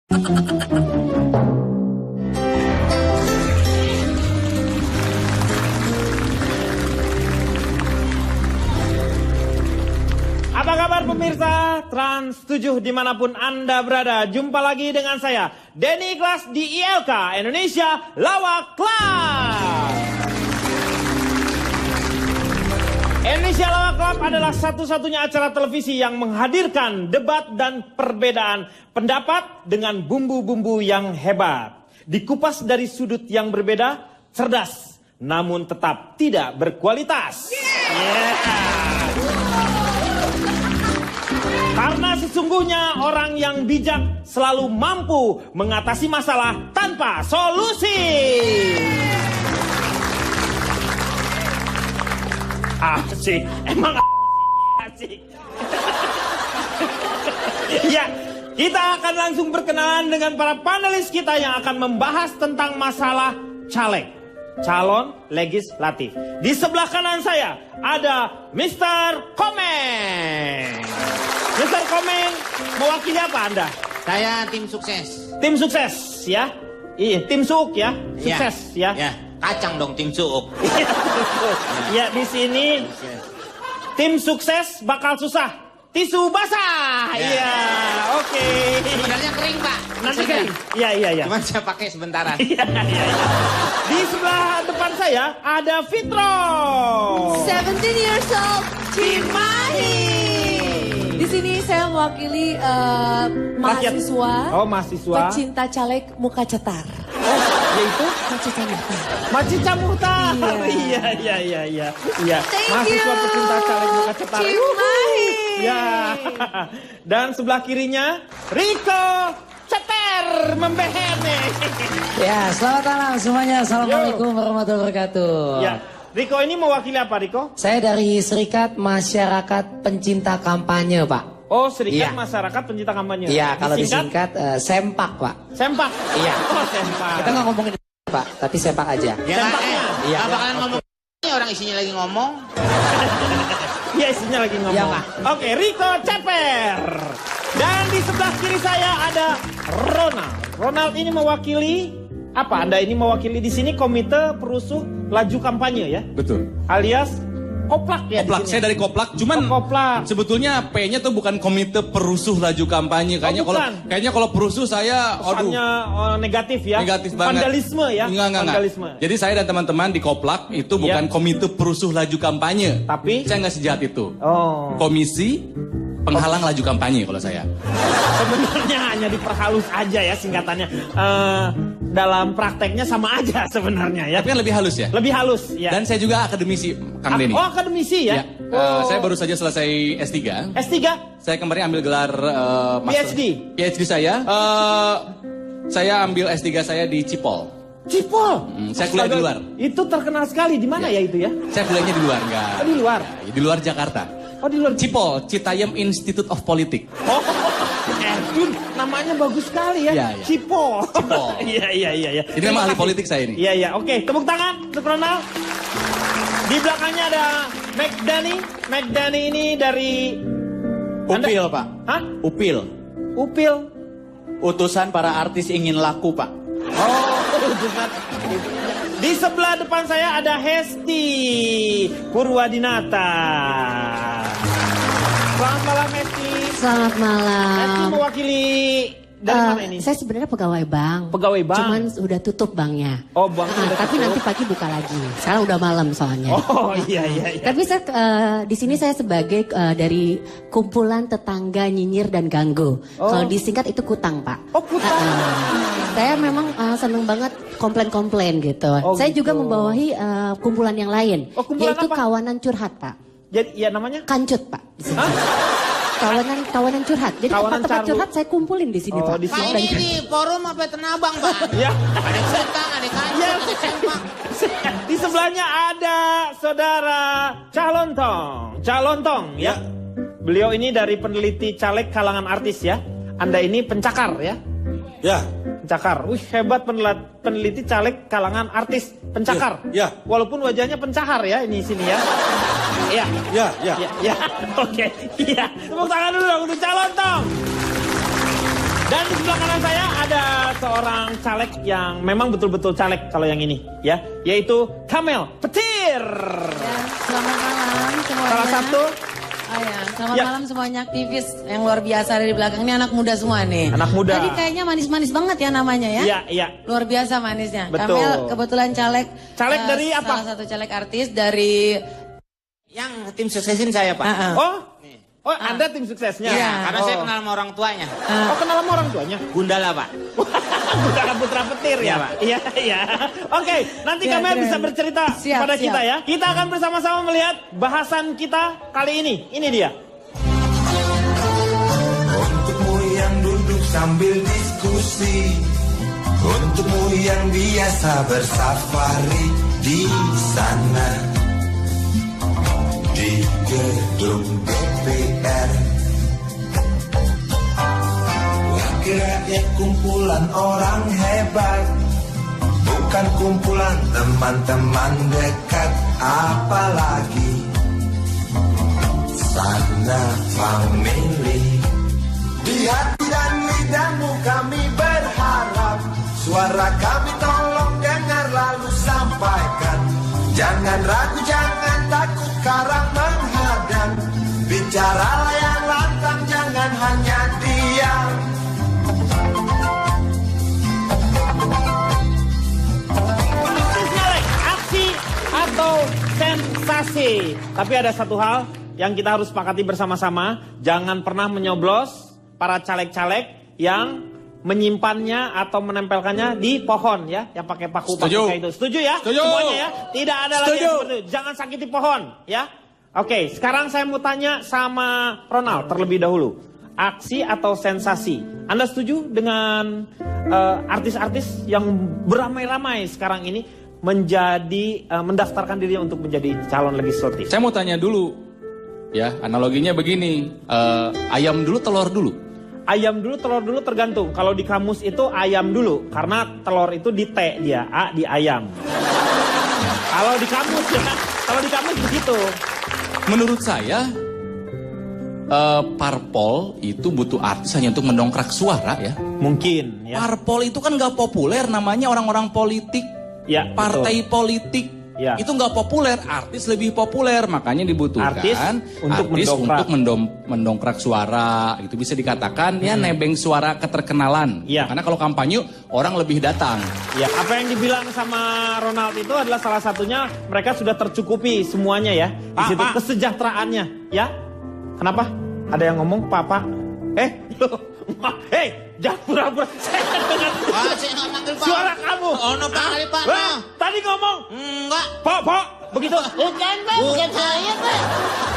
Apa kabar pemirsa Trans 7 dimanapun Anda berada? Jumpa lagi dengan saya, Denny Ikhlas di ILK Indonesia Lawak Club. Indonesia Lawak Club adalah satu-satunya acara televisi yang menghadirkan debat dan perbedaan pendapat dengan bumbu-bumbu yang hebat. Dikupas dari sudut yang berbeda, cerdas, namun tetap tidak berkualitas. Karena sesungguhnya orang yang bijak selalu mampu mengatasi masalah tanpa solusi. Asik, emang asik. Ya, kita akan langsung berkenalan dengan para panelis kita yang akan membahas tentang masalah caleg, calon legislatif. Di sebelah kanan saya ada Mr. Komeng. Mr. Komeng, mewakili apa Anda? Saya tim sukses. Tim sukses, ya? Iya, tim suuk ya? Sukses, ya? Ya, kacang dong tim suuk. Ya, di sini tim sukses bakal susah. Tisu basah. Iya, oke. Sebenarnya kering, Pak. Nanti kering. Iya. Cuman saya pakai sebentaran. Iya. Di sebelah depan saya ada Fitro. 17 years old, Cimahi. Di sini saya mewakili mahasiswa. Oh, mahasiswa. Pecinta caleg muka cetar. Yaitu Macica Muhtar. Macica Muhtar. Iya. Mahasiswa pecinta caleg muka cetar. Cimahi. Ya. Dan sebelah kirinya Riko Ceter membehene. Ya, selamat malam semuanya. Assalamualaikum warahmatullahi wabarakatuh. Ya. Riko ini mewakili apa, Riko? Saya dari Serikat Masyarakat Pencinta Kampanye, Pak. Oh, Serikat Iya. Masyarakat Pencinta Kampanye. Iya, kalau disingkat Sempak, Pak. Sempak. Iya. Oh, Sempak. Kita nggak ngomongin Pak, tapi Sempak aja. Ya, Sempaknya. Iya. Apa kalian ngomong? Ini orang isinya lagi ngomong. Iya, isinya lagi ngomong. Iya, Pak. Oke, Riko Ceper. Dan di sebelah kiri saya ada Ronald. Ronald ini mewakili apa? Anda ini mewakili di sini Komite Perusuh Laju Kampanye ya? Betul. Alias Koplak ya? Koplak, di sini? saya dari Koplak. Cuman Koplak. sebetulnya P-nya tuh bukan Komite Perusuh Laju Kampanye. Kayaknya kalau perusuh saya, Kesannya negatif ya? negatif banget. Vandalisme ya? Enggak. Vandalisme. Jadi saya dan teman-teman di Koplak itu bukan Komite Perusuh Laju Kampanye. Tapi? Saya nggak sejahat itu. Oh. Komisi Penghalang Laju Kampanye kalau saya. Sebenarnya hanya diperhalus aja ya singkatannya. Dalam prakteknya sama aja sebenarnya ya. Tapi kan lebih halus ya. Lebih halus ya. Dan saya juga akademisi, Kang Denny. Oh, akademisi ya? Ya. Saya baru saja selesai S3. S3? Saya kemarin ambil gelar PhD? PhD saya. Saya ambil S3 saya di Cipol. Cipol? Saya kuliah di luar. Itu terkenal sekali. Di mana ya itu ya? Saya kuliahnya di luar, enggak. Oh, di luar? Ya, di luar Jakarta. Oh, di luar. Cipol, Citayam Institute of Politics. Oh, Jun, namanya bagus sekali ya. Iya. Cipol. Cipol. Iya. Ini memang ahli politik saya ini. Iya. Oke, tepuk tangan untuk Ronald. Di belakangnya ada McDani. McDani ini dari... Upil, Pak. Hah? Upil. Upil. Utusan para artis ingin laku, Pak. Oh, utusan. Di sebelah depan saya ada Hesti Purwadinata. Selamat malam Hesti. Selamat Hesti malam. mewakili dari mana ini? Saya sebenarnya pegawai bank. Pegawai bank? Cuman udah tutup banknya. Oh, banknya udah Tapi tutup. nanti pagi buka lagi. Sekarang udah malam soalnya. Oh, iya. Tapi saya di sini saya sebagai dari kumpulan tetangga nyinyir dan ganggu. Kalau disingkat itu kutang, Pak. Oh, kutang. Saya memang seneng banget komplain-komplain gitu. Oh, Saya gitu. juga membawahi kumpulan yang lain, Oh, kumpulan yaitu apa? kawanan curhat, Pak. Jadi ya namanya? Kancut, Pak. Di sini. Hah? Kawanan curhat. Jadi Kawanan tempat-tempat carlu. curhat saya kumpulin di sini, Oh, Pak. di Pak, sini. ini di forum apa tenabang, Pak? Ya. Ada kutang, ada kancing, Ya. ada sempak. Di sebelahnya ada saudara Calontong ya. Beliau ini dari peneliti caleg kalangan artis ya. Anda ini pencakar ya. Ya. Pencakar. Wih, hebat peneliti caleg kalangan artis pencakar. Ya. Walaupun wajahnya pencahar ya ini sini ya. Iya. Ya. Oke. Iya. Tepuk tangan dulu dong untuk Calontong. Dan di sebelah kanan saya ada seorang caleg yang memang betul-betul caleg kalau yang ini ya, yaitu Kamel Petir. Ya, selamat malam semuanya. Salah satu. Oh ya, selamat Ya. malam semuanya aktivis yang luar biasa dari belakang. Ini anak muda semua nih. Anak muda. Tadi kayaknya manis-manis banget ya namanya ya. Iya, iya. Luar biasa manisnya. Betul. Kamel kebetulan caleg. Caleg dari apa? Salah satu caleg artis dari. Yang tim suksesin saya, Pak. Oh, Anda tim suksesnya. Iya. Karena saya kenal sama orang tuanya. Oh, kenal sama orang tuanya? Gundala, Pak. Bukan Putra Petir ya, Iya, Pak. Iya, iya. Oke, nanti Iya, Kamel keren. bisa bercerita Siap, kepada siap. kita ya. Kita akan bersama-sama melihat bahasan kita kali ini. Ini dia. Untukmu yang duduk sambil diskusi, untukmu yang biasa bersafari di sana, di gedung DPR. Wakil rakyat kumpulan orang hebat, bukan kumpulan teman-teman dekat, apalagi sana family. Di hati dan lidahmu kami berharap, suara kami tolong dengar lalu sampaikan. Jangan ragu, jangan takut karang menghadang, bicaralah yang lantang, jangan hanya diam. Caleg, aksi atau sensasi. Tapi ada satu hal yang kita harus sepakati bersama-sama. Jangan pernah menyoblos para caleg-caleg yang menyimpannya atau menempelkannya di pohon ya, yang pakai paku Setuju. pakai itu. Setuju ya? Setuju. Semuanya ya? Tidak ada lagi Setuju. yang seperti itu. Jangan sakiti pohon ya. Oke, sekarang saya mau tanya sama Ronald terlebih dahulu. Aksi atau sensasi? Anda setuju dengan artis-artis yang beramai-ramai sekarang ini menjadi mendaftarkan dirinya untuk menjadi calon legislatif? Saya mau tanya dulu, ya analoginya begini, ayam dulu telur dulu. Ayam dulu, telur dulu tergantung. Kalau di kamus itu ayam dulu, karena telur itu di T dia, A di ayam. Kalau di kamus ya, kalau di kamus begitu. Menurut saya, parpol itu butuh artis hanya untuk mendongkrak suara ya. Mungkin ya. Parpol itu kan nggak populer, namanya orang-orang politik, Ya, partai politik. Ya. Itu nggak populer, artis lebih populer, makanya dibutuhkan Artis untuk mendongkrak. mendongkrak suara. Itu bisa dikatakan ya nebeng suara keterkenalan. Ya. Karena kalau kampanye orang lebih datang. Ya, apa yang dibilang sama Ronald itu adalah salah satunya mereka sudah tercukupi semuanya ya. Di situ Pak. kesejahteraannya, ya. Kenapa? Ada yang ngomong, Pak. Hei, jangan pura-pura. Saya dengar Wah, saya nggak manggil Pak. suara kamu. Oh, no, Pak, kali, Pak, Wah, no. tadi ngomong, Enggak. Pak, begitu. Bukan, Pak. Bukan saya, Pak.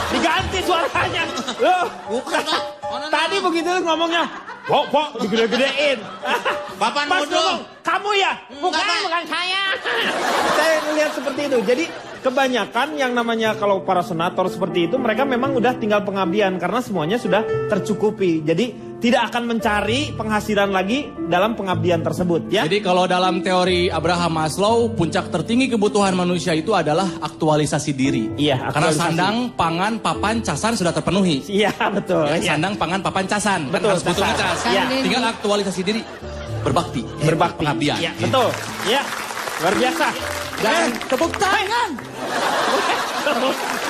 Diganti suaranya. Loh, Bukan, Pak. Oh, no, no, tadi no. begitu ngomongnya. Pak, digede-gedein. Bapak Pas nuduh. ngomong, kamu ya? Enggak, Pak. Bukan saya. Saya melihat seperti itu. Jadi kebanyakan yang namanya kalau para senator seperti itu, mereka memang udah tinggal pengabdian karena semuanya sudah tercukupi. Jadi tidak akan mencari penghasilan lagi dalam pengabdian tersebut ya. Jadi kalau dalam teori Abraham Maslow, puncak tertinggi kebutuhan manusia itu adalah aktualisasi diri. Iya, Karena aktualisasi. sandang, pangan, papan, casan sudah terpenuhi. Iya, betul. Ya, Iya. Sandang, pangan, papan, casan. Betul, Kan harus butuh casan. ngecas. Iya. Tinggal aktualisasi diri. Berbakti. Berbakti. Pengabdian. Iya, betul. Iya. Luar biasa. Dan Tepuk tangan.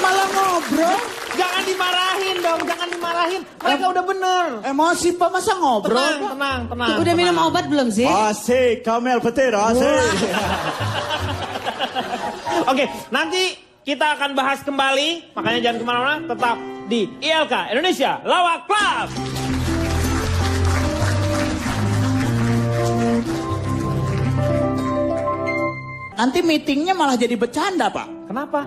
Malah ngobrol. jangan dimarahin dong, jangan dimarahin. Mereka udah bener. Emosi Pak, masa ngobrol? Tenang. Udah minum obat belum sih? Asik, Kamel Petir, asik. Oke, nanti kita akan bahas kembali. Makanya jangan kemana-mana, tetap di ILK Indonesia Lawak Club. Nanti meetingnya malah jadi bercanda, Pak. Kenapa?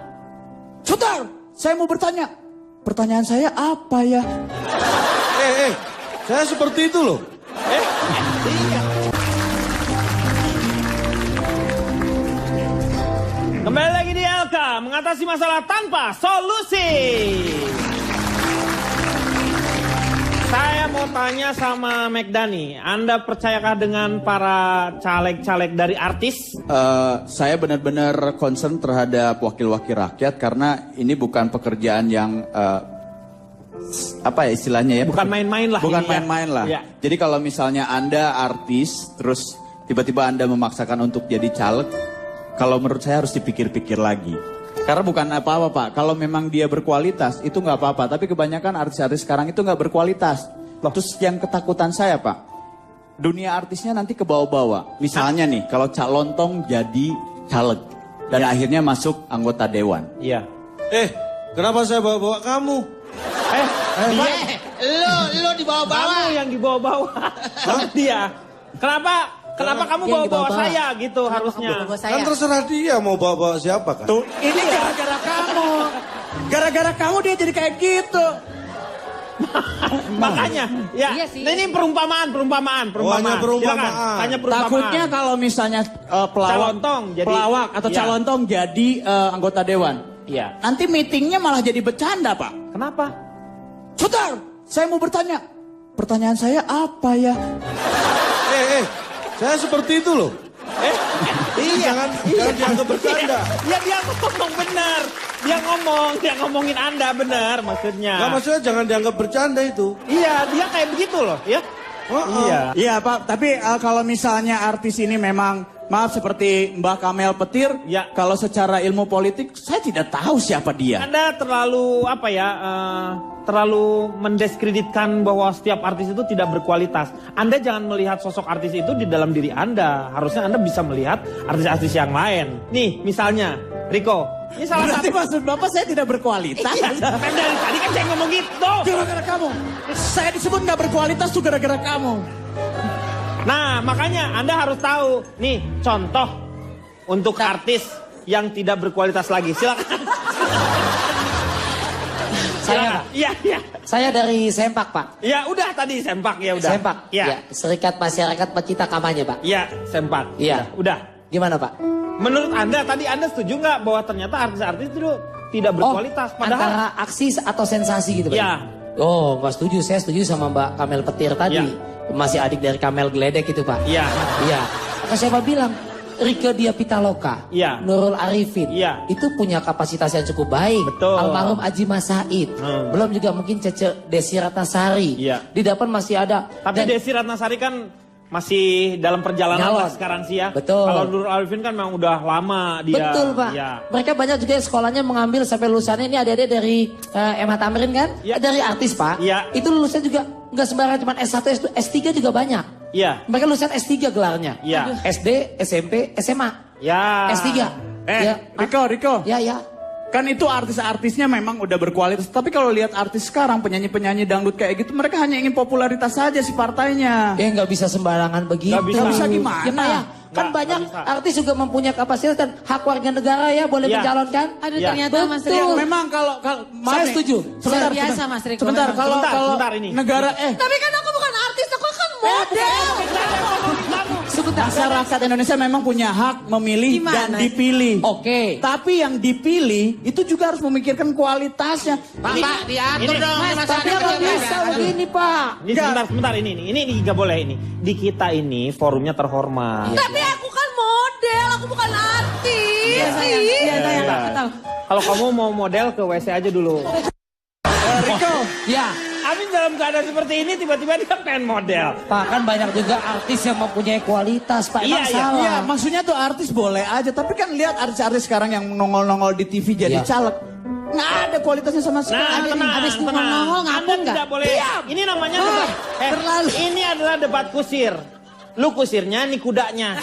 Sebentar, saya mau bertanya. Pertanyaan saya apa ya? Saya seperti itu loh. Kembali lagi di ILK, mengatasi masalah tanpa solusi. Saya mau tanya sama Megdani, Anda percayakah dengan para caleg-caleg dari artis? Saya benar-benar concern terhadap wakil-wakil rakyat karena ini bukan pekerjaan yang apa ya istilahnya ya? Bukan main-main lah. Bukan ini ya. main-main lah. Iya. Jadi kalau misalnya Anda artis, terus tiba-tiba Anda memaksakan untuk jadi caleg, kalau menurut saya harus dipikir-pikir lagi. Karena bukan apa-apa Pak, kalau memang dia berkualitas itu nggak apa-apa. Tapi kebanyakan artis-artis sekarang itu nggak berkualitas. Terus yang ketakutan saya Pak, dunia artisnya nanti ke bawah-bawah. Misalnya nih, kalau Cak Lontong jadi caleg dan akhirnya masuk anggota dewan. Iya. Kenapa saya bawa-bawa kamu? Lu dibawa-bawa. Kamu yang dibawa-bawa. Sama dia. Kenapa kamu Yang bawa-bawa dibawa-bawa. saya gitu harusnya? Bawa saya. Kan terserah dia mau bawa-bawa siapa kan? Tuh, ini gara-gara kamu. Gara-gara kamu dia jadi kayak gitu. Makanya, ya. Iya sih. Nah, ini perumpamaan. hanya perumpamaan. Silakan. Hanya perumpamaan. Takutnya kalau misalnya Calontong jadi- pelawak atau Iya. calontong jadi anggota dewan. Iya. Nanti meetingnya malah jadi bercanda Pak. Kenapa? Sebentar, saya mau bertanya. Pertanyaan saya apa ya? Saya seperti itu loh. Jangan dianggap bercanda. Ya dia ngomong benar. Dia ngomongin Anda benar maksudnya. Nggak, maksudnya jangan dianggap bercanda itu. Iya, dia kayak begitu loh, ya. Iya. Iya Pak, tapi kalau misalnya artis ini memang, maaf seperti Mbah Kamel Petir, Ya. kalau secara ilmu politik saya tidak tahu siapa dia. Anda terlalu terlalu mendiskreditkan bahwa setiap artis itu tidak berkualitas. Anda jangan melihat sosok artis itu di dalam diri Anda. Harusnya Anda bisa melihat artis-artis yang lain. Nih, misalnya Riko. Ini salah Berarti satu. maksud Bapak saya tidak berkualitas? Kan dari tadi kan saya ngomong gitu. Gara-gara kamu. Saya disebut nggak berkualitas tuh gara-gara kamu. Nah, makanya Anda harus tahu. Nih, contoh untuk artis yang tidak berkualitas lagi. Silakan. Saya, Pak. Iya. Saya dari Sempak, Pak. Ya udah tadi sempak ya udah. Sempak. Ya. Ya, Serikat Masyarakat Pecinta Kampanye, Pak. Iya, sempak. Iya. Udah. Gimana, Pak? Menurut Anda tadi Anda setuju nggak bahwa ternyata artis-artis itu tidak berkualitas? Padahal antara aksi atau sensasi gitu, Pak? ya, Oh, nggak setuju. Saya setuju sama Mbak Kamel Petir tadi. Ya. Masih adik dari Kamel Geledek itu, Pak. ya, Iya. Maka siapa bilang? Rike Dia Pitaloka, Iya. Nurul Arifin, Iya. itu punya kapasitas yang cukup baik. Betul. Almarhum Aji Masaid, belum juga mungkin Cece Desi Ratnasari. Iya. Di depan masih ada. tapi Dan- Desi Ratnasari kan masih dalam perjalanan Nyalon. lah sekarang sih ya. Betul. Kalau Nurul Arifin kan memang udah lama dia. Betul, Pak. Ya. Mereka banyak juga sekolahnya mengambil sampai lulusannya ini adik-adik dari MH Tamrin kan? Iya. Dari artis, Pak. Iya. Itu lulusannya juga nggak sembarangan cuma S1, S3 juga banyak. Iya. Mereka lulusan S3 gelarnya. Iya. SD, SMP, SMA. Ya. S3. Ya. Riko. Ya, ya. Kan itu artis-artisnya memang udah berkualitas. Tapi kalau lihat artis sekarang, penyanyi-penyanyi dangdut kayak gitu, mereka hanya ingin popularitas saja si partainya. Ya nggak bisa sembarangan begitu. Nggak bisa gimana? Ya, Pak, ya. Kan Nggak banyak bisa. artis juga mempunyai kapasitas dan hak warga negara ya boleh Ya. mencalonkan. Aduh Ya. ternyata Mas Betul. Riko. Memang kalau maaf Saya nih. setuju. Sebentar, Luar biasa, sebentar. Mas Riko, Sebentar, memang. kalau Sebentar ini. negara Tapi kan aku bukan artis, aku kan model. Sebentar. masyarakat Indonesia memang punya hak memilih Gimana? dan dipilih. Oke. Tapi yang dipilih itu juga harus memikirkan kualitasnya. Pak, diatur Ini- dong. Mas, masyarakat Tapi nggak juga. bisa begini, Pak. Ini sebentar ini nggak boleh ini. Di kita ini forumnya terhormat. Tapi aku kan model, aku bukan artis. Iya, sayang. Iya, sayang. Bentar. Aku tahu. Kalau kamu mau model ke WC aja dulu. Riko, Ya, Amin dalam keadaan seperti ini tiba-tiba dia pengen model. Pak, kan banyak juga artis yang mempunyai kualitas, Pak. Iya, Emang iya. salah. iya maksudnya tuh artis boleh aja. Tapi kan lihat artis-artis sekarang yang nongol-nongol di TV jadi Iya. caleg. Nggak ada kualitasnya sama sekali. Nah, tenang, habis tenang. nongol, Anda ngapung nggak? tidak boleh. Ini namanya debat. Ini adalah debat kusir. Lu kusirnya, nih kudanya.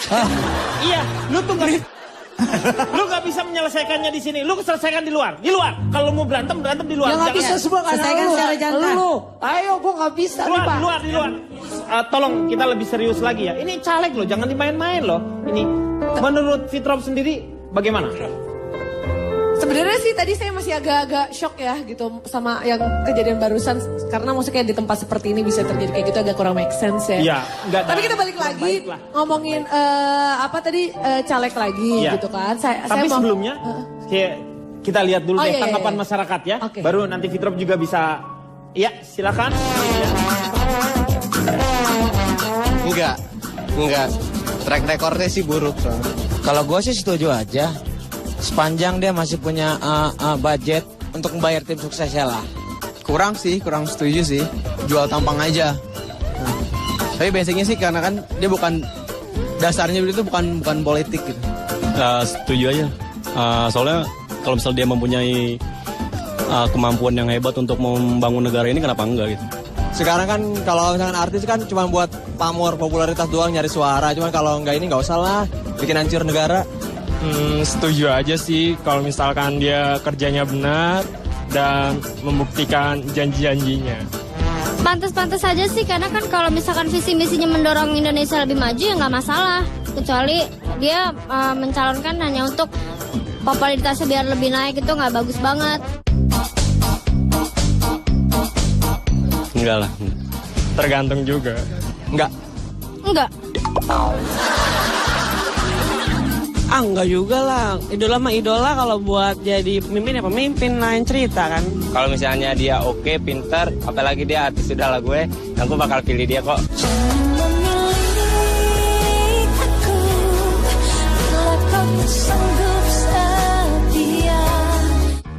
Iya, lu tuh nggak bisa menyelesaikannya di sini. Lu selesaikan di luar. Di luar. Kalau mau berantem di luar. Ya nggak Jangan- bisa semua karena Selesaikan lu. secara jantan. Lu, ayo gua nggak bisa Di nih, luar, Pak. di luar. Tolong kita lebih serius lagi ya. Ini caleg loh, jangan dimain-main loh. Ini menurut Fitrop sendiri bagaimana? Sebenarnya sih tadi saya masih agak-agak shock ya gitu sama yang kejadian barusan karena maksudnya di tempat seperti ini bisa terjadi kayak gitu agak kurang make sense ya. Iya, enggak. Tapi kita balik kurang lagi baik lah. ngomongin apa tadi caleg lagi Iya. gitu kan. Tapi mau- sebelumnya kayak kita lihat dulu Oh, deh iya, iya, tanggapan iya. masyarakat ya. Oke. Baru nanti Fitrop juga bisa. Ya, silakan. Enggak. Track recordnya sih buruk soalnya. Kalau gue sih setuju aja. Sepanjang dia masih punya budget untuk membayar tim suksesnya lah. kurang setuju sih. Jual tampang aja. Nah, tapi basicnya sih karena kan dia bukan, dasarnya itu bukan politik gitu. Setuju aja. Soalnya kalau misalnya dia mempunyai kemampuan yang hebat untuk membangun negara ini, kenapa enggak gitu. Sekarang kan kalau misalkan artis kan cuma buat pamor popularitas doang, nyari suara. Cuman kalau enggak ini nggak usah lah, bikin hancur negara. Setuju aja sih kalau misalkan dia kerjanya benar dan membuktikan janji-janjinya. Pantas-pantas aja sih, karena kan kalau misalkan visi misinya mendorong Indonesia lebih maju ya nggak masalah. Kecuali dia mencalonkan hanya untuk popularitasnya biar lebih naik, itu nggak bagus banget. Enggak lah, tergantung juga. Enggak. Enggak juga lah. Idola mah idola, kalau buat jadi pemimpin ya pemimpin, lain cerita kan. Kalau misalnya dia oke, pintar, apalagi dia artis sudah lah gue bakal pilih dia kok.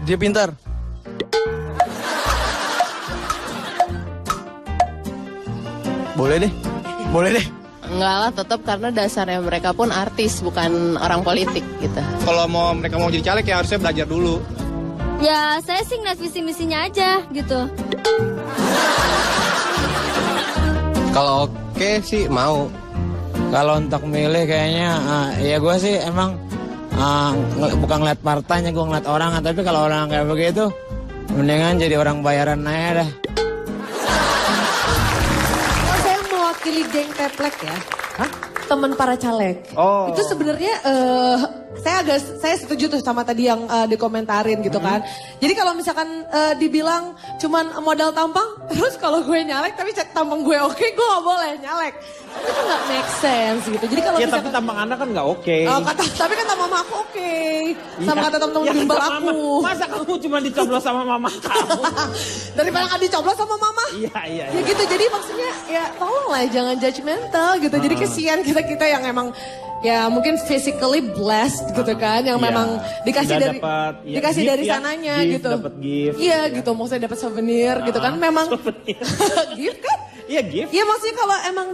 Dia pintar. Boleh deh. Enggak lah, tetap karena dasarnya mereka pun artis, bukan orang politik gitu. Kalau mereka mau jadi caleg ya harusnya belajar dulu. Ya saya sih ngeliat visi misinya aja gitu. Kalau oke sih mau. Kalau untuk milih kayaknya ya gue sih emang bukan ngeliat partainya, gue ngeliat orang. Tapi kalau orang kayak begitu mendingan jadi orang bayaran aja dah. Saya mewakili geng teplek ya. Teman para caleg. Itu sebenarnya saya setuju tuh sama tadi yang dikomentarin gitu kan. Jadi kalau misalkan dibilang cuman modal tampang, terus kalau gue nyalek tapi tampang gue oke, gue gak boleh nyalek. Itu kan gak make sense gitu. Jadi kalau tapi tampang Anda kan gak oke. Tapi kan tampang mama aku oke. Sama kata temen-temen bimbel aku. Masa kamu cuma dicoblos sama mama kamu? Daripada kan dicoblos sama mama. Iya. Ya gitu, jadi maksudnya ya tolonglah jangan judgmental gitu. Jadi kesian kita yang emang ya mungkin physically blessed gitu kan, yang memang dikasih dari dikasih gift dari sananya gift, gitu. Dapat gift. Iya gitu, maksudnya dapat souvenir gitu kan, memang gift kan? Iya gift. Iya maksudnya kalau emang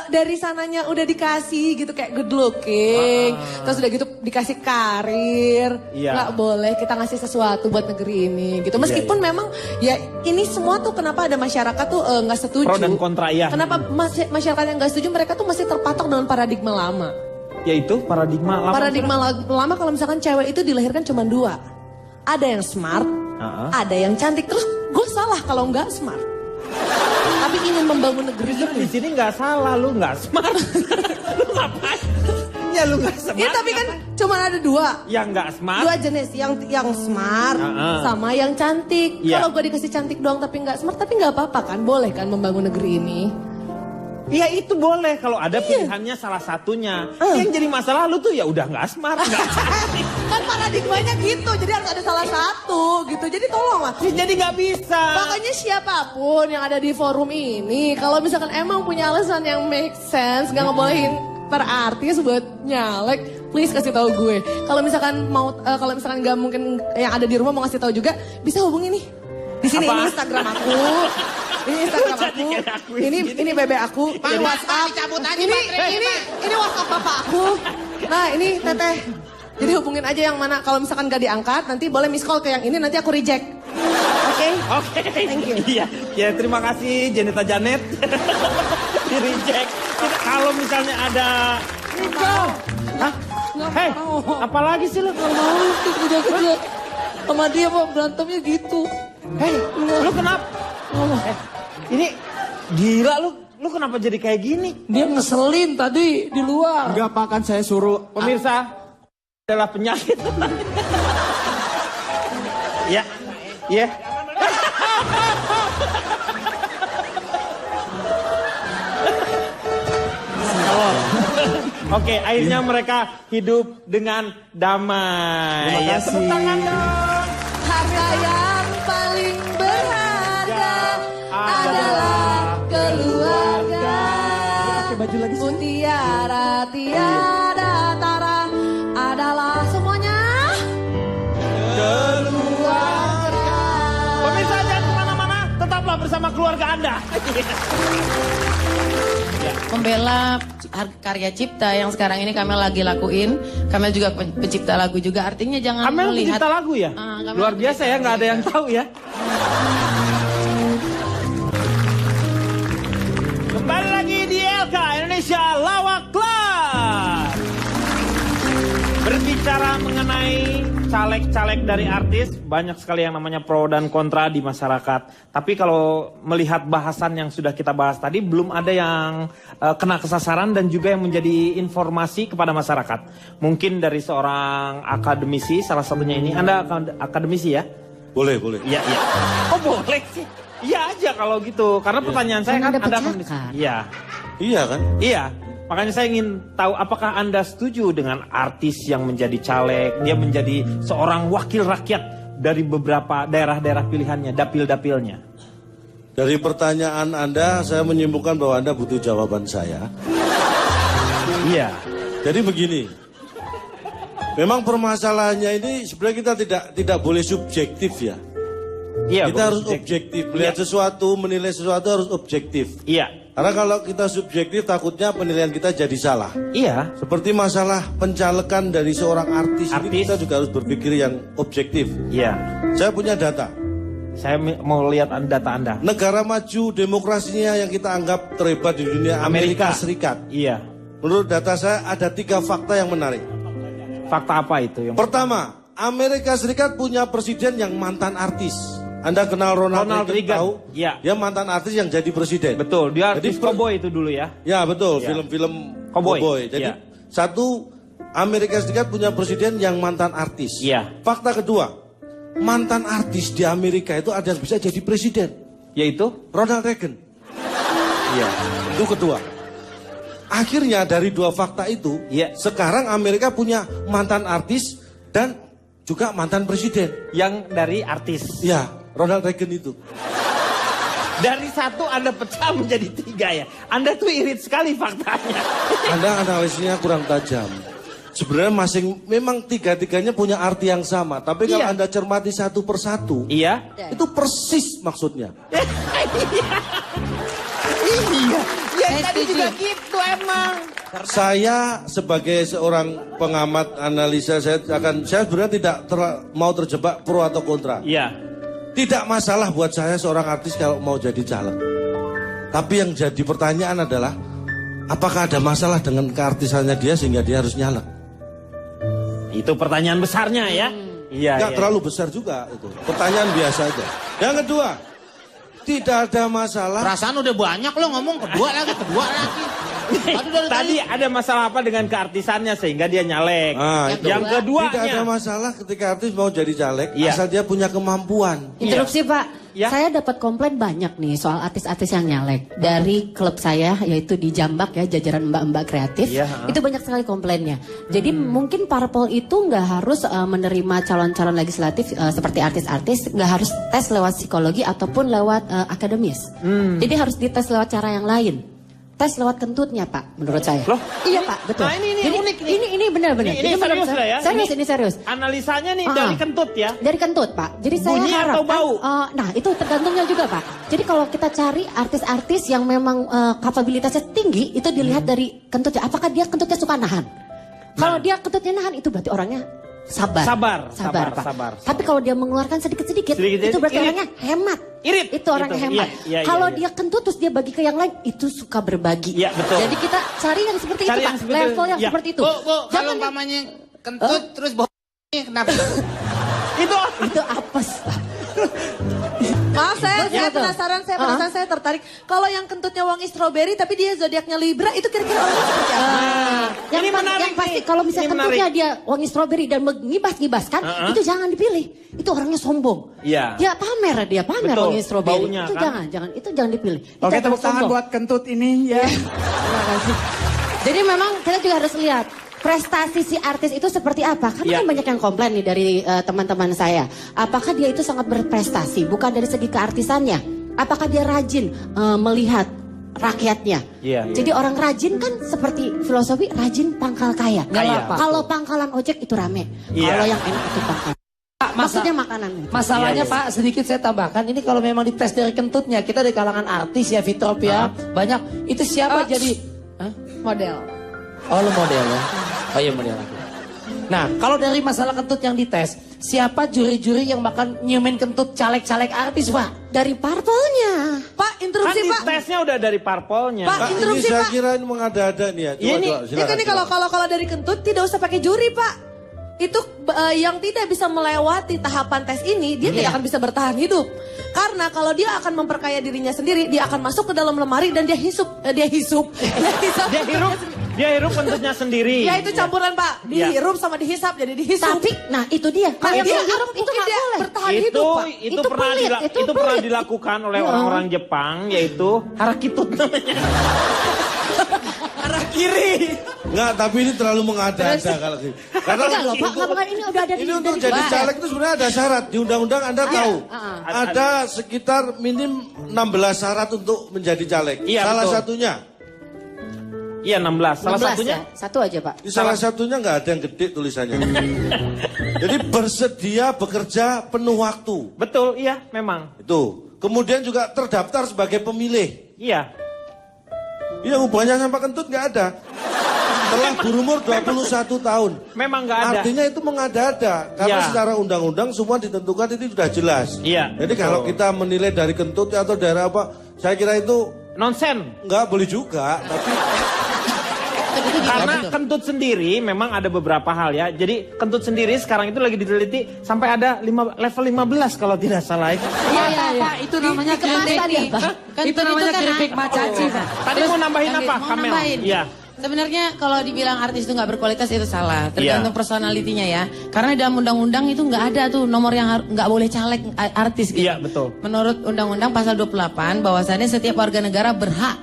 dari sananya udah dikasih gitu kayak good looking, terus udah gitu dikasih karir, nggak boleh kita ngasih sesuatu buat negeri ini gitu. Meskipun memang ya ini semua tuh kenapa ada masyarakat tuh nggak setuju. Pro dan kontra ya. Kenapa masyarakat yang nggak setuju, mereka tuh masih terpatok dengan paradigma lama. Yaitu paradigma lama. Paradigma lama kalau misalkan cewek itu dilahirkan cuma dua. Ada yang smart, ada yang cantik. Terus gue salah kalau nggak smart. Tapi ingin membangun negeri itu. Di sini nggak salah, lu nggak smart. Lu ngapain? Ya lu nggak smart. Ya tapi kan cuma ada dua. Yang nggak smart. Dua jenis, yang smart sama yang cantik. Kalau gue dikasih cantik doang tapi nggak smart, tapi nggak apa-apa kan, boleh kan membangun negeri ini. Iya itu boleh kalau ada pilihannya salah satunya. Yang jadi masalah lu tuh ya udah nggak smart, nggak cantik. Kan paradigmanya gitu, jadi harus ada salah satu gitu. Jadi tolonglah. Jadi nggak bisa. Makanya siapapun yang ada di forum ini, kalau misalkan emang punya alasan yang make sense, nggak ngebolehin para artis buat nyalek, please kasih tahu gue. Kalau misalkan kalau misalkan nggak mungkin yang ada di rumah mau ngasih tahu juga, bisa hubungi nih. Di sini ini Instagram aku. Ini Instagram aku. Ini BB aku. Ini WhatsApp. Ini WhatsApp bapak aku. Nah, ini Teteh. Jadi hubungin aja yang mana. Kalau misalkan gak diangkat, nanti boleh miss call ke yang ini, nanti aku reject. Oke? Oke. Thank you. Iya, terima kasih Janeta Janet. Di reject. Kalau misalnya ada Hah? Hei, apalagi sih lu? Gak mau kerja sama dia, Pak, berantemnya gitu. Hei, lu kenapa? Ini gila lu kenapa jadi kayak gini? Dia ngeselin tadi di luar. Enggak Pak, kan saya suruh. Pemirsa, adalah penyakit. Ya, ya. Oke, akhirnya mereka hidup dengan damai. Terima kasih. Tepuk tangan dong. Harga yang paling berharga adalah keluarga. Mutiara tiada tara adalah semuanya keluarga. Pemirsa jangan kemana-mana. keluarga Anda. Membela karya cipta yang sekarang ini Kamel lagi lakuin. Kamel juga pencipta lagu juga, artinya jangan Kamel melihat. pencipta lagu ya? Luar biasa ya, nggak ada yang tahu ya. Kembali lagi di LK Indonesia Lawak Club. Berbicara mengenai caleg-caleg dari artis, banyak sekali yang namanya pro dan kontra di masyarakat. Tapi kalau melihat bahasan yang sudah kita bahas tadi, belum ada yang kena kesasaran dan juga yang menjadi informasi kepada masyarakat. Mungkin dari seorang akademisi, salah satunya ini. Anda akademisi ya? Boleh. Iya. Oh boleh sih. Iya aja kalau gitu. Karena pertanyaan saya kan Anda akademisi. Iya. Iya kan? Iya. Makanya saya ingin tahu apakah Anda setuju dengan artis yang menjadi caleg, dia menjadi seorang wakil rakyat dari beberapa daerah-daerah pilihannya, dapil-dapilnya. Dari pertanyaan Anda, saya menyimpulkan bahwa Anda butuh jawaban saya. Iya. Jadi begini, memang permasalahannya ini sebenarnya kita tidak boleh subjektif ya. Iya. Kita harus objektif, melihat sesuatu, menilai sesuatu harus objektif. Iya. Karena kalau kita subjektif takutnya penilaian kita jadi salah. Iya. Seperti masalah pencalekan dari seorang artis. Ini kita juga harus berpikir yang objektif. Iya. Saya punya data. Saya mau lihat data Anda. Negara maju demokrasinya yang kita anggap terhebat di dunia, Amerika Serikat. Iya. Menurut data saya ada 3 fakta yang menarik. Fakta apa itu? Pertama, Amerika Serikat punya presiden yang mantan artis. Anda kenal Ronald Reagan tahu? Ya. Dia mantan artis yang jadi presiden. Betul, dia artis cowboy itu dulu ya. Ya betul, Ya. film-film Cowboy. cowboy. Jadi Ya. satu, Amerika Serikat punya presiden yang mantan artis. Iya. Fakta kedua, mantan artis di Amerika itu ada yang bisa jadi presiden. Yaitu? Ronald Reagan. Iya. Itu kedua. Akhirnya dari 2 fakta itu, sekarang Amerika punya mantan artis dan juga mantan presiden. Yang dari artis. Ya, Ronald Reagan itu. Dari 1 Anda pecah menjadi 3 ya. Anda tuh irit sekali faktanya. Anda analisisnya kurang tajam. Sebenarnya memang 3-tiganya punya arti yang sama. Tapi kalau Anda cermati satu persatu, itu persis maksudnya. Iya. Ya tadi juga gitu emang. Saya sebagai seorang pengamat analisa, saya sebenarnya tidak mau terjebak pro atau kontra. Iya. Tidak masalah buat saya seorang artis kalau mau jadi caleg. Tapi yang jadi pertanyaan adalah, apakah ada masalah dengan keartisannya dia sehingga dia harus nyalek? Itu pertanyaan besarnya ya. Iya. Nggak terlalu besar juga itu. Pertanyaan biasa aja. Yang kedua, tidak ada masalah. Perasaan udah banyak lo ngomong kedua lagi. Tadi ada masalah apa dengan keartisannya sehingga dia nyalek. Yang kedua, tidak ada masalah ketika artis mau jadi caleg asal dia punya kemampuan. Interupsi Pak, saya dapat komplain banyak nih soal artis-artis yang nyalek. Dari klub saya yaitu di Jambak ya, jajaran mbak-mbak kreatif. Itu banyak sekali komplainnya. Jadi mungkin parpol itu nggak harus menerima calon-calon legislatif seperti artis-artis, nggak harus tes lewat psikologi ataupun lewat akademis. Jadi harus dites lewat cara yang lain. Tes lewat kentutnya Pak, menurut saya. Loh? Iya Pak, betul. Nah ini jadi, unik nih. Ini benar-benar. Ini serius lah ya. Serius, ini serius. Analisanya nih dari kentut ya. Dari kentut Pak. Jadi Bunyi saya atau harapkan, bau? nah itu tergantungnya juga Pak. Jadi kalau kita cari artis-artis yang memang kapabilitasnya tinggi, itu dilihat dari kentutnya. Apakah dia kentutnya suka nahan? Kalau dia kentutnya nahan, itu berarti orangnya sabar. Pak. Tapi kalau dia mengeluarkan sedikit-sedikit, itu berarti orangnya hemat. Irit. Itu orangnya hemat. Kalau dia kentut terus dia bagi ke yang lain, itu suka berbagi. Iya, betul. Jadi kita cari yang seperti itu Pak. Level yang seperti itu. Bu, kalau umpamanya kentut terus bohongnya kenapa? Itu apes Pak. Maaf saya penasaran, saya tertarik. Kalau yang kentutnya wangi stroberi tapi dia zodiaknya Libra, itu kira-kira orangnya seperti apa? Yang pasti kalau misalnya kentutnya dia wangi stroberi dan mengibas-ngibaskan, itu jangan dipilih. Itu orangnya sombong. Iya. Dia pamer Betul, wangi stroberi. baunya, Itu kan? itu jangan dipilih. Oke, Itu tepuk tangan sombong. buat kentut ini ya. Terima kasih. Jadi memang kita juga harus lihat prestasi si artis itu seperti apa. Karena kan banyak yang komplain nih dari teman-teman saya. Apakah dia itu sangat berprestasi? Bukan dari segi keartisannya. Apakah dia rajin melihat rakyatnya? Jadi orang rajin kan seperti filosofi rajin pangkal kaya. Kalau pangkalan ojek itu rame. Kalau yang enak itu pangkal. Maksudnya makanan. Masalahnya Pak, sedikit saya tambahkan, ini kalau memang dites dari kentutnya, kita dari kalangan artis ya, Fitrop ya, banyak. Itu siapa jadi? Model. Oh lu model ya? Oh iya model aku. Nah kalau dari masalah kentut yang dites, siapa juri-juri yang bakal nyiumin kentut caleg-caleg artis Pak? Dari parpolnya. Pak, interupsi Kan Pak. tesnya udah dari parpolnya. Pak, Ini interupsi saya Pak. kira ini mengada-ada nih ya. Ini kan nih kalau dari kentut tidak usah pakai juri Pak. Itu yang tidak bisa melewati tahapan tes ini, dia tidak akan bisa bertahan hidup. Karena kalau dia akan memperkaya dirinya sendiri, dia akan masuk ke dalam lemari dan dia hirup kentutnya sendiri. Ya itu campuran Pak, dihirup sama dihisap jadi dihisap. Tapi, nah itu dia. Kalau dia hirup itu nggak boleh. Bertahan hidup Pak. Itu pernah dilakukan oleh orang-orang Jepang, yaitu harakitut namanya. Arah kiri. Enggak, tapi ini terlalu mengada-ada kalau gitu. Karena Enggak loh Pak, bukan ini udah ada ini untuk jadi caleg itu sebenarnya ada syarat. Di undang-undang Anda tahu. Ada sekitar minim 16 syarat untuk menjadi caleg. Iya, Salah betul. satunya. Iya 16. Salah 16 satunya. ya? Satu aja Pak. Di salah satunya nggak ada yang gede tulisannya. Jadi bersedia bekerja penuh waktu. Betul, iya memang. Itu. Kemudian juga terdaftar sebagai pemilih. Iya. Iya hubungannya sama kentut nggak ada. Telah berumur 21 tahun. Memang nggak ada. Artinya itu mengada-ada. Karena Ya. secara undang-undang semua ditentukan itu sudah jelas. Iya. Jadi kalau kita menilai dari kentut atau dari apa, saya kira itu nonsen. Nggak boleh juga. Tapi karena kentut sendiri memang ada beberapa hal ya. Jadi kentut sendiri sekarang itu lagi diteliti sampai ada level 15 kalau tidak salah. Iya Pak, itu namanya keripik. Itu namanya kan keripik macaci Pak. Tadi mau nambahin apa, Kamel? Iya. Sebenarnya kalau dibilang artis itu nggak berkualitas itu salah, tergantung personalitinya ya. Karena dalam undang-undang itu nggak ada tuh nomor yang nggak boleh caleg artis gitu. Iya betul. Menurut undang-undang pasal 28 bahwasannya setiap warga negara berhak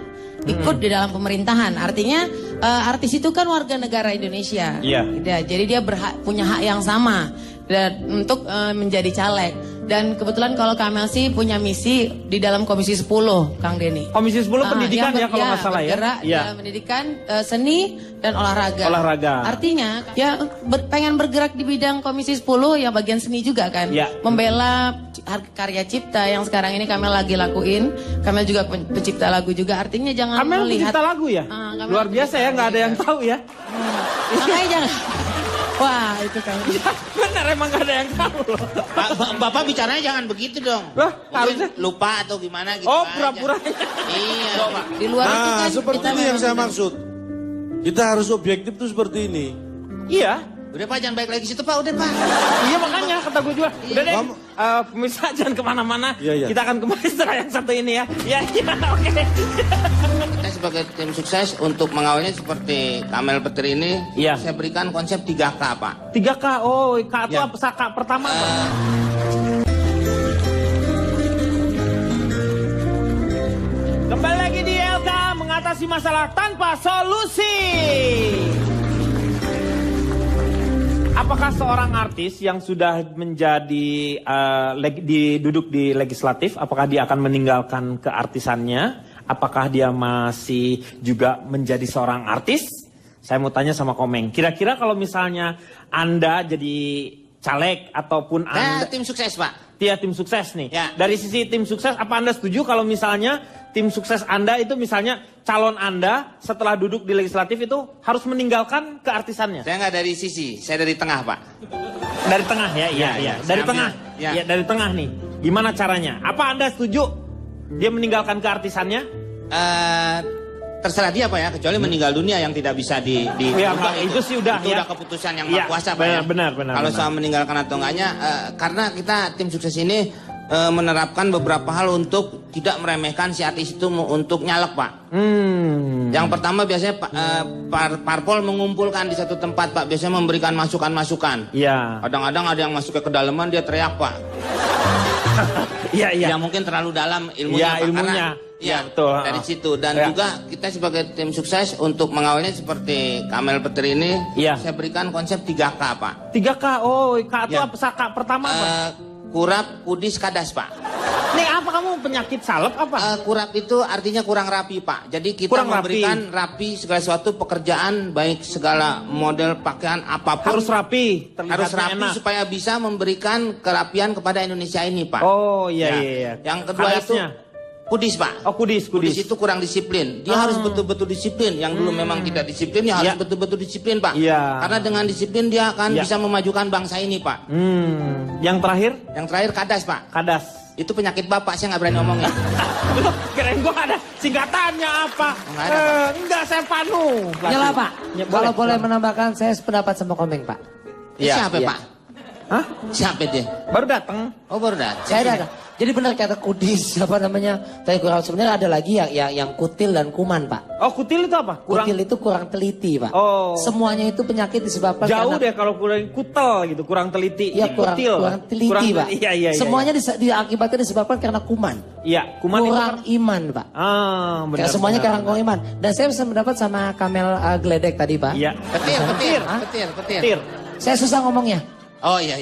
ikut di dalam pemerintahan. Artinya artis itu kan warga negara Indonesia. Iya. Jadi dia punya hak yang sama dan untuk menjadi caleg. Dan kebetulan kalau Kamel sih punya misi di dalam Komisi 10, Kang Denny. Komisi 10 pendidikan ya kalau nggak salah ya. Bergerak Iya. dalam pendidikan, seni dan olahraga. Olahraga. Artinya ya pengen bergerak di bidang Komisi 10 ya bagian seni juga kan. Iya. Membela karya cipta yang sekarang ini Kamel lagi lakuin. Kamel juga pencipta lagu juga. Artinya jangan Kamel melihat pencipta lagu ya? Kamel Luar biasa ya, nggak ada yang tahu ya. Makanya jangan. Wah itu kan. Benar emang gak ada yang tahu loh. Bapak bicaranya jangan begitu dong. Lah, Mungkin harusnya lupa atau gimana gitu. Oh, aja. pura-pura. Iya. Di luar itu nah, kan seperti kita ini yang memang saya sedang- maksud. Kita harus objektif tuh seperti ini. Iya. Udah Pak, jangan balik lagi situ Pak, udah Pak. Iya makanya kata gue juga. Udah deh, pemirsa jangan kemana-mana. Iya. Kita akan kembali setelah yang satu ini ya. Iya, oke. Kita sebagai tim sukses untuk mengawalnya seperti Kamel Petir ini, saya berikan konsep 3K Pak. 3K, oh K itu apa? K pertama apa? Kembali lagi di LK mengatasi masalah tanpa solusi. Apakah seorang artis yang sudah menjadi duduk di legislatif, apakah dia akan meninggalkan keartisannya? Apakah dia masih juga menjadi seorang artis? Saya mau tanya sama Komeng. Kira-kira kalau misalnya Anda jadi caleg ataupun Anda... tim sukses Pak. Dia tim sukses nih. Ya. Dari sisi tim sukses, apa Anda setuju kalau misalnya tim sukses Anda itu misalnya calon Anda setelah duduk di legislatif itu harus meninggalkan keartisannya? Saya nggak dari sisi, saya dari tengah Pak. Dari tengah ya, iya. Dari saya tengah. ambil. Ya. Ya, dari tengah nih. Gimana caranya? Apa Anda setuju dia meninggalkan keartisannya? Terserah dia Pak ya, kecuali meninggal dunia yang tidak bisa Ya, itu sih udah itu ya. udah keputusan yang Ya, maha kuasa Pak ya. benar. Kalau soal meninggalkan atau enggaknya, karena kita tim sukses ini menerapkan beberapa hal untuk tidak meremehkan si artis itu untuk nyalek Pak. Yang pertama biasanya parpol mengumpulkan di satu tempat Pak, biasanya memberikan masukan-masukan. Iya. Kadang-kadang ada yang masuk ke kedalaman dia teriak Pak. Iya. Ya mungkin terlalu dalam ilmunya Pak. Ilmunya. Karena, Ya, betul. Dari situ dan Ya. juga kita sebagai tim sukses untuk mengawalnya seperti Kamel Petir ini, saya berikan konsep 3K Pak. 3K, oh K itu Ya. apa? K pertama apa? Kurap, kudis, kadas Pak. Nih apa kamu penyakit salep apa? Kurap itu artinya kurang rapi Pak. Jadi kita Kurang memberikan rapi segala sesuatu pekerjaan baik segala model pakaian apapun. Harus rapi, Harus terlihatnya rapi enak. supaya bisa memberikan kerapian kepada Indonesia ini Pak. Oh iya Ya. iya. Yang kedua Kadasnya. itu kudis Pak. Oh kudis. Kudis itu kurang disiplin. Dia harus betul-betul disiplin. Yang dulu memang tidak disiplin, ya harus betul-betul disiplin Pak. Iya. Karena dengan disiplin dia akan Ya. bisa memajukan bangsa ini Pak. Yang terakhir? Yang terakhir kadas Pak. Kadas. Itu penyakit Bapak, saya nggak berani ngomongnya. Loh, kirain gua ada singkatannya apa? Enggak, saya Panu. Nyala Pak. Ya, Kalau boleh menambahkan, saya sependapat sama Komeng Pak. Siapa Iya. Pak? Hah? Siapa dia? Baru datang. Oh baru datang. Saya ada. Jadi benar kata kudis apa namanya? Tadi kurang sebenarnya ada lagi yang kutil dan kuman Pak. Oh kutil itu apa? Kutil itu kurang teliti Pak. Oh. Semuanya itu penyakit disebabkan Jauh karena deh kalau kurang kutel gitu, kurang teliti. Iya kurang teliti Pak. Iya. Semuanya diakibatkan disebabkan karena kuman. Iya, kuman kurang itu iman Pak. Ah, benar. Kayak semuanya benar, kurang iman. Dan saya bisa mendapat sama Kamel Gledek tadi Pak. Iya. Petir. Saya susah ngomongnya. Oh iya.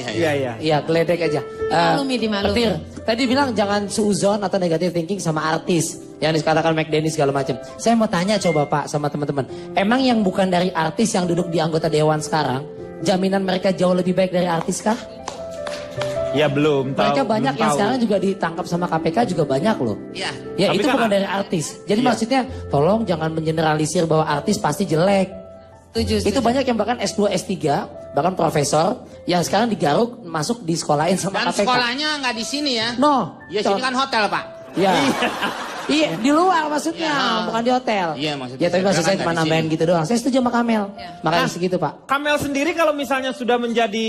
Iya, Gledek aja. Maklumi dimaklumi. Petir. Tadi bilang jangan suuzon atau negative thinking sama artis. Yang dikatakan McDenny segala macam. Saya mau tanya coba Pak sama teman-teman. Emang yang bukan dari artis yang duduk di anggota dewan sekarang, jaminan mereka jauh lebih baik dari artis kah? Ya belum tahu. Mereka banyak belum yang tahu. sekarang juga ditangkap sama KPK juga banyak loh. Iya. Ya Tapi itu kan bukan dari artis. Jadi Iya. maksudnya tolong jangan mengeneralisir bahwa artis pasti jelek. Itu banyak yang bahkan S2, S3, bahkan profesor yang sekarang digaruk masuk di sekolahin sama Dan KPK. sekolahnya nggak di sini ya? No. Ya sini kan hotel Pak. Iya. Iya, di luar maksudnya, bukan di hotel. Iya maksudnya. Ya tapi maksud saya nggak cuma di nambahin sini. gitu doang. Saya setuju sama Kamel. Makanya segitu Pak. Kamel sendiri kalau misalnya sudah menjadi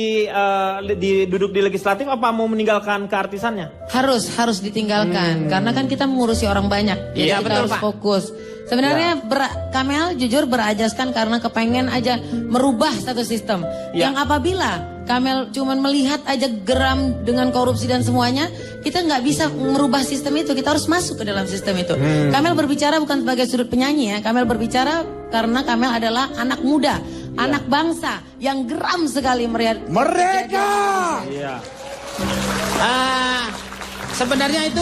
duduk di legislatif apa mau meninggalkan keartisannya? Harus ditinggalkan karena kan kita mengurusi orang banyak. Jadi Iya, kita betul, harus Pak. fokus. Sebenarnya Kamel jujur berajaskan karena kepengen aja merubah satu sistem. Ya. Yang apabila Kamel cuman melihat aja geram dengan korupsi dan semuanya, kita nggak bisa merubah sistem itu. Kita harus masuk ke dalam sistem itu. Kamel berbicara bukan sebagai sudut penyanyi ya. Kamel berbicara karena Kamel adalah anak muda, anak bangsa yang geram sekali melihat Mereka. Iya. Sebenarnya itu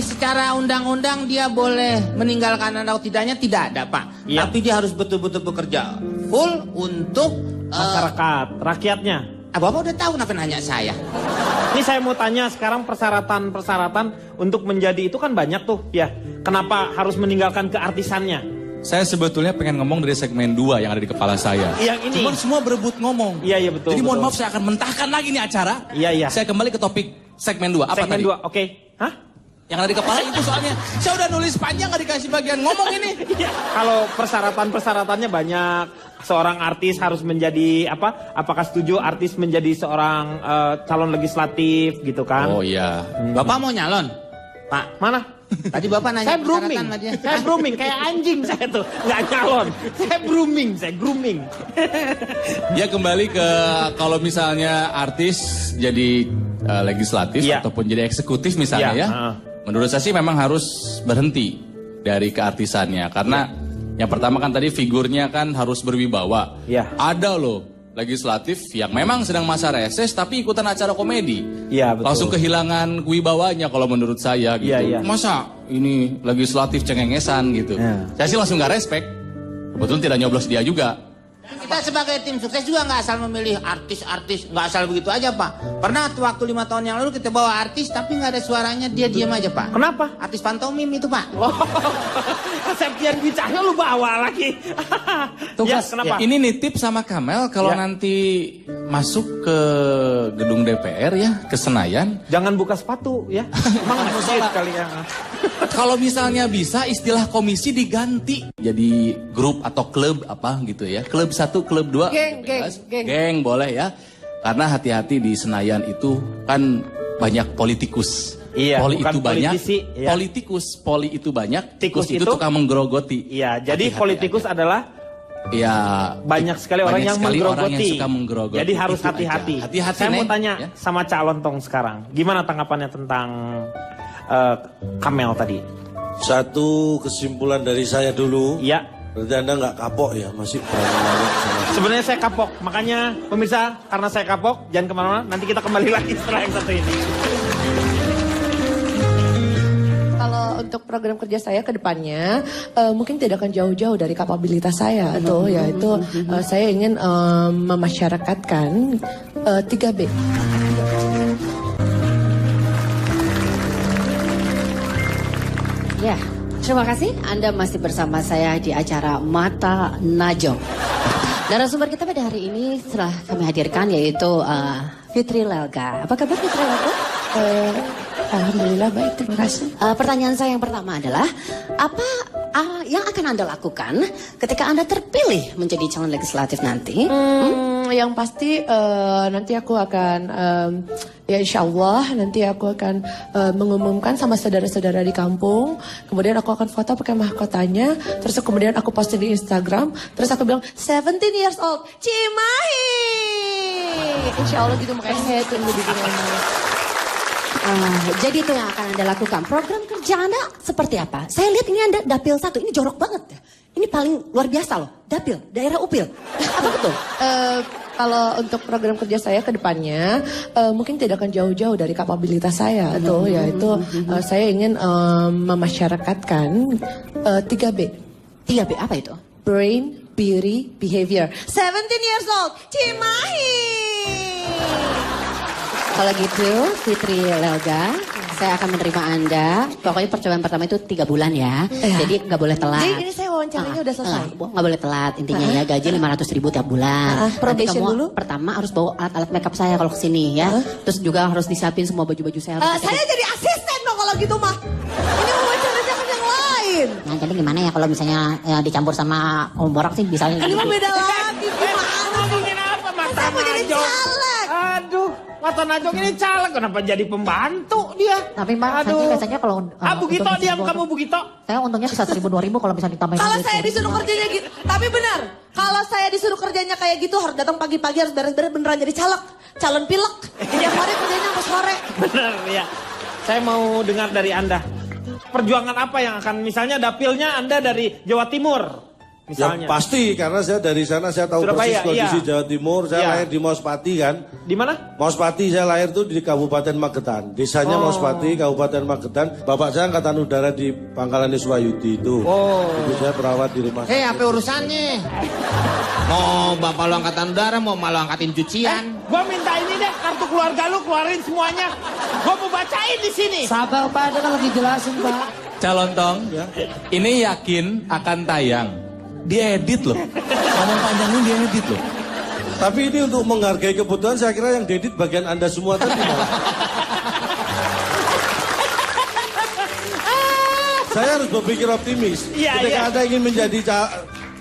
secara undang-undang dia boleh meninggalkan atau tidaknya tidak ada Pak. Iya. Tapi dia harus betul-betul bekerja full untuk Masyarakat, rakyatnya. Bapak udah tahu kenapa nanya saya? Ini saya mau tanya sekarang persyaratan untuk menjadi itu kan banyak tuh ya. Kenapa harus meninggalkan keartisannya? Saya sebetulnya pengen ngomong dari segmen 2 yang ada di kepala saya. Yang ini. Cuman semua berebut ngomong. Iya betul. Jadi mohon betul. maaf saya akan mentahkan lagi nih acara. Iya. Saya kembali ke topik segmen 2. Apa Segmen tadi? 2, oke. Hah? Yang ada di kepala itu soalnya saya udah nulis panjang gak dikasih bagian ngomong ini. Iya. Kalau persyaratannya banyak. Seorang artis harus menjadi apa? Apakah setuju artis menjadi seorang calon legislatif gitu kan? Oh iya. Bapak mau nyalon? Pak, Mana? tadi Bapak nanya Saya grooming. persyaratan sama dia. Saya grooming kayak anjing saya tuh. Nggak nyalon. Saya grooming. Ya kembali ke kalau misalnya artis jadi legislatif Iya. ataupun jadi eksekutif misalnya Iya, ya. Menurut saya sih memang harus berhenti dari keartisannya karena yang pertama kan tadi figurnya kan harus berwibawa. Iya. Ada loh legislatif yang memang sedang masa reses tapi ikutan acara komedi. Iya betul. Langsung kehilangan wibawanya kalau menurut saya gitu. Iya. Masa ini legislatif cengengesan gitu. Saya sih langsung gak respect. Kebetulan tidak nyoblos dia juga. Kita sebagai tim sukses juga nggak asal memilih artis-artis, nggak asal begitu aja Pak. Pernah waktu 5 tahun yang lalu kita bawa artis tapi nggak ada suaranya, dia diam aja Pak. Kenapa? Artis pantomim itu Pak. Septian Bicahnya lu bawa lagi. Tugas. Kenapa? Ini nitip sama Kamel kalau Ya. nanti masuk ke gedung DPR ya, ke Senayan. Jangan buka sepatu ya. Emang masjid kali ya. Kalau misalnya bisa istilah komisi diganti jadi grup atau klub apa gitu ya. Klub 1, klub 2. Geng boleh ya. Karena hati-hati di Senayan itu kan banyak politikus. Iya, Poli bukan itu banyak, politisi, iya. politikus, poli itu banyak, Tikus tikus itu itu tukang menggerogoti. Iya, jadi Hati-hati politikus adalah ya banyak sekali orang yang sekali menggerogoti. orang yang suka menggerogoti. Jadi harus Itu aja. hati-hati. Hati-hati, Saya mau Neng. tanya Ya. sama calon tong sekarang. Gimana tanggapannya tentang Kamel tadi? Satu kesimpulan dari saya dulu. Iya. Berarti Anda nggak kapok ya, masih berani nanya sama saya. Sebenarnya saya kapok, makanya pemirsa karena saya kapok jangan kemana-mana. Nanti kita kembali lagi setelah yang satu ini. untuk program kerja saya ke depannya mungkin tidak akan jauh-jauh dari kapabilitas saya tuh, yaitu saya ingin memasyarakatkan 3B. Ya, terima kasih Anda masih bersama saya di acara Mata Najong. Narasumber kita pada hari ini setelah kami hadirkan yaitu Fitri Lelga. Apa kabar Fitri Lelga? Alhamdulillah baik, terima kasih. Pertanyaan saya yang pertama adalah, apa yang akan Anda lakukan ketika Anda terpilih menjadi calon legislatif nanti? Yang pasti nanti aku akan, ya insya Allah nanti aku akan mengumumkan sama saudara-saudara di kampung. Kemudian aku akan foto pakai mahkotanya. Terus kemudian aku posting di Instagram. Terus aku bilang 17 years old, Cimahi. Insya Allah gitu, makanya saya tunggu di dunia. Jadi itu yang akan Anda lakukan. Program kerja Anda seperti apa? Saya lihat ini Anda dapil 1, ini jorok banget ya. Ini paling luar biasa loh, dapil, daerah upil. Apa betul? Kalau untuk program kerja saya ke depannya mungkin tidak akan jauh-jauh dari kapabilitas saya tuh, yaitu saya ingin memasyarakatkan 3B. 3B apa itu? Brain, Beauty, Behavior. 17 years old, Cimahi. Kalau gitu, Fitri Lelga, saya akan menerima Anda. Pokoknya percobaan pertama itu 3 bulan ya. Jadi nggak boleh telat. Jadi ini saya wawancaranya udah selesai. Nggak boleh telat intinya ya. Gaji 500.000 tiap bulan. Nanti probation kamu dulu. pertama harus bawa alat-alat makeup saya kalau kesini ya. Terus juga harus disiapin semua baju-baju saya. Saya jadi asisten dong kalau gitu mah. Ini wawancaranya kan yang lain. Nah jadi gimana ya kalau misalnya dicampur sama borak sih bisa. Ini mah beda lagi. Ngomongin apa Mata Saya mau jadi Najong? caleg. Aduh, Mata Najong ini caleg, kenapa jadi pembantu dia? Tapi Mbak, saya biasanya kalau Bu Gito, diam kamu Bu Gito. saya untungnya bisa 1.000-2.000 kalau bisa ditambahin. Kalau saya disuruh kerjanya gitu, tapi benar. Kalau saya disuruh kerjanya kayak gitu harus datang pagi-pagi, harus beres-beres beneran jadi caleg, calon pilek. Tiap hari kerjanya sampai sore. Benar ya. Saya mau dengar dari Anda. Perjuangan apa yang akan, misalnya dapilnya Anda dari Jawa Timur. Misalnya. Ya pasti, karena saya dari sana saya tahu Surabaya, persis kondisi iya. Jawa Timur. Saya Iya. lahir di Mauspati kan. Di mana? Mauspati, saya lahir tuh di Kabupaten Magetan. Desanya Mauspati, Kabupaten Magetan. Bapak saya angkatan udara di Pangkalan Iswayudi itu. Ibu saya perawat di rumah. Apa urusannya? Mau bapak lo angkatan udara, mau malu angkatin cucian. Gua minta ini deh, kartu keluarga lu keluarin semuanya. Gua mau bacain di sini. Sabar Pak, dia kan lagi jelasin Pak. Calon Tong, ini yakin akan tayang. Diedit loh. Ngomong panjang ini diedit loh. Tapi ini untuk menghargai kebutuhan, saya kira yang diedit bagian Anda semua tadi. Saya harus berpikir optimis. Ketika Anda ingin menjadi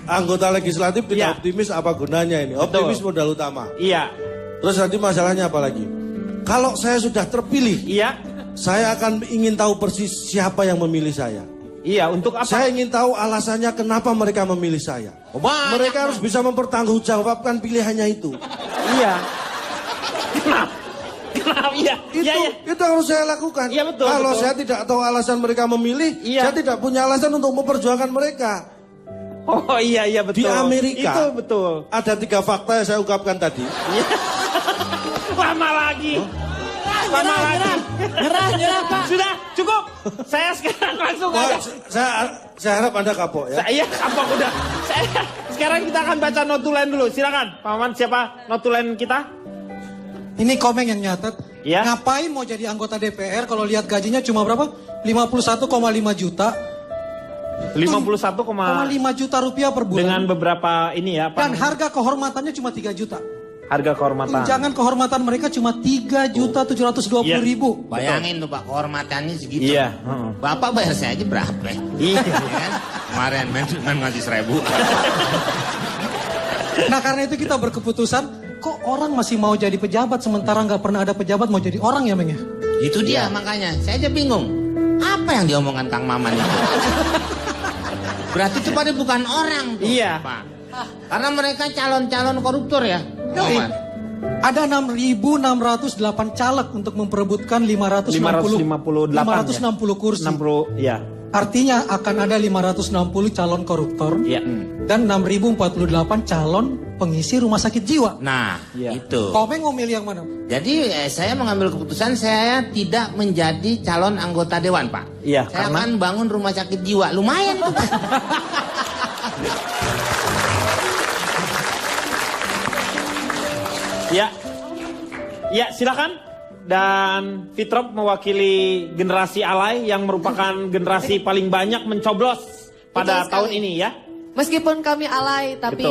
anggota legislatif tidak optimis, apa gunanya ini? Optimis modal utama. Iya. Terus nanti masalahnya apa lagi? Kalau saya sudah terpilih, saya akan ingin tahu persis siapa yang memilih saya. Iya, untuk apa? Saya ingin tahu alasannya kenapa mereka memilih saya. Mereka harus bisa mempertanggungjawabkan pilihannya itu. Iya. Kenapa? Iya. Itu harus saya lakukan. Iya, betul. Kalau betul. saya tidak tahu alasan mereka memilih, saya tidak punya alasan untuk memperjuangkan mereka. Oh iya betul. Di Amerika itu betul. Ada 3 fakta yang saya ungkapkan tadi. Lama lagi. Lama lagi. Nyerah Pak. Sudah cukup. Saya sekarang langsung aja. Saya harap Anda kapok ya. Iya kapok udah. Sekarang kita akan baca notulen dulu. Silakan Pak Maman, siapa notulen kita? Ini Komeng yang nyatet. Ya. Ngapain mau jadi anggota DPR kalau lihat gajinya cuma berapa? 51,5 juta. 51,5 juta rupiah per bulan. Dengan beberapa ini ya Pak. Dan harga kehormatannya cuma 3 juta. Harga kehormatan. Tunjangan kehormatan mereka cuma 3.720.000. Bayangin tuh Pak, kehormatannya segitu. Iya. Bapak bayar saya aja berapa? Iya. Kan? Kemarin main ngasih 1.000. Nah karena itu kita berkeputusan, kok orang masih mau jadi pejabat sementara nggak pernah ada pejabat mau jadi orang ya Meng ya? Itu dia makanya, saya aja bingung. Apa yang diomongkan Kang Maman itu? Berarti itu pada bukan orang tuh, Iya. Pak. Karena mereka calon-calon koruptor ya. Maman. Ada 6.608 caleg untuk memperebutkan 560 kursi. 60, ya. Artinya akan ada 560 calon koruptor dan 6.048 calon pengisi rumah sakit jiwa. Nah, itu. Komeng mau milih yang mana? Jadi saya mengambil keputusan saya tidak menjadi calon anggota dewan, Pak. Iya, Saya akan bangun rumah sakit jiwa. Lumayan tuh. Ya. Ya, silakan. Dan Fitrop mewakili generasi alay yang merupakan generasi paling banyak mencoblos pada tahun ini ya. Meskipun kami alay, tapi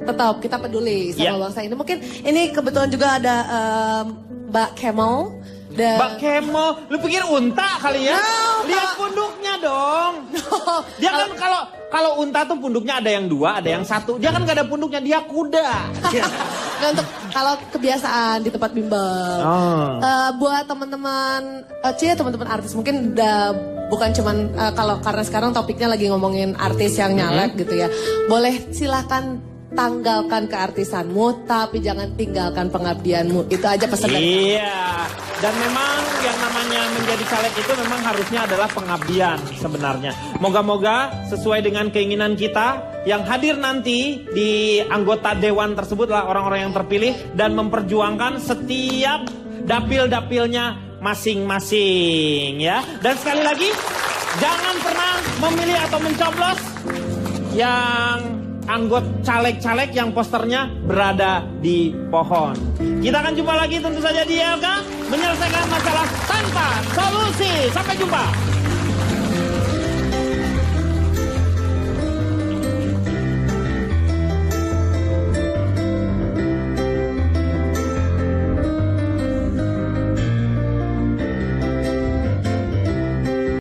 tetap kita peduli sama bangsa ini. Mungkin ini kebetulan juga ada Mbak Kemal. Dan... Mbak Kemal, lu pikir unta kali ya? Lihat punduknya dong. Dia kan kalau unta tuh punduknya ada yang 2, ada yang 1. Dia kan gak ada punduknya, dia kuda. Nah, untuk kalau kebiasaan di tempat bimbel, buat teman-teman, teman-teman artis mungkin udah bukan cuman kalau karena sekarang topiknya lagi ngomongin artis yang nyalek gitu ya. Boleh silakan tanggalkan keartisanmu, tapi jangan tinggalkan pengabdianmu. Itu aja pesan dari Iya. Dan memang yang namanya menjadi caleg itu memang harusnya adalah pengabdian sebenarnya. Moga-moga sesuai dengan keinginan kita yang hadir nanti di anggota dewan tersebut adalah orang-orang yang terpilih dan memperjuangkan setiap dapil-dapilnya masing-masing ya. Dan sekali lagi jangan pernah memilih atau mencoblos yang anggota caleg-caleg yang posternya berada di pohon. Kita akan jumpa lagi tentu saja di LK menyelesaikan masalah tanpa solusi. Sampai jumpa.